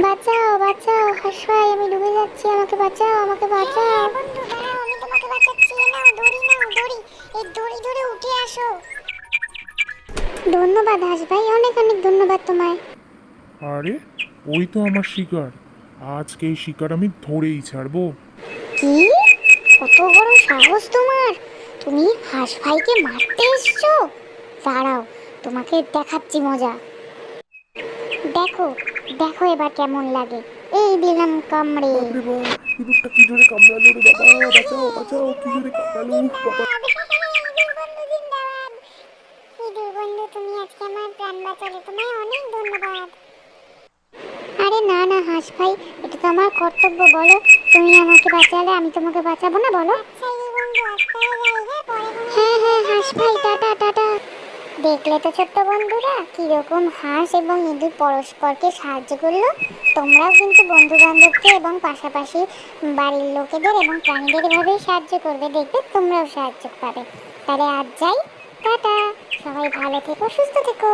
বাঁচাও বাঁচাও, হাঁস ভাই আমি ডুবে যাচ্ছি, আমাকে বাঁচাও, আমাকে বাঁচাও। বন্ধু দাঁড়াও, আমি তোমাকে বাঁচাচ্ছি। এ নাও দড়ি, নাও দড়ি। এই দড়ি ধরে উঠে আসো। ধন্যবাদ হাঁস ভাই, অনেক অনেক ধন্যবাদ তোমায়। আরে, ওই তো আমার শিকার। আজকে এই শিকার আমি ধরেই ছাড়বো। কি, কত বড় সাহস তোমার! তুমি হাঁস ভাইকে মারতে এসছো? দাঁড়াও, তোমাকে দেখাচ্ছি মজা। দেখো, দেখো এবার কেমন লাগে। এই দিলাম কামড়ে। বাপরে বাপ, ইঁদুরটা কি জোরে কামড়ালো রে বাবা! বাঁচাও বাঁচাও, কি জোরে কামড়ালো! উফ বাবা! ইঁদুর বন্ধু জিন্দাবাদ। ইঁদুর বন্ধু, তুমি আজকে আমার প্রাণ বাঁচালে, তোমায় অনেক ধন্যবাদ। আরে না না হাঁস ভাই, এটা তো আমার কর্তব্য। বলো, তুমি আমাকে বাঁচালে, আমি তোমাকে বাঁচাবো না, বলো? আচ্ছা ইঁদুর বন্ধু, আজ তাহলে যাই, হ্যাঁ? পরে কোনো হ্যাঁ দিন হ্যাঁ দেখা হাঁস হবে, ভাই, টাটা। Tata tata. দেখলে তো ছোট্ট বন্ধুরা, কিরকম হাঁস এবং ইঁদুর পরস্পরকে সাহায্য করলো। তোমরাও কিন্তু বন্ধু বান্ধবকে এবং পাশাপাশি বাড়ির লোকেদের এবং প্রাণীদের এভাবেই সাহায্য করবে, দেখবে তোমরাও সাহায্য পাবে। তাহলে আজ যাই, টাটা। সবাই ভালো থেকো, সুস্থ থেকো।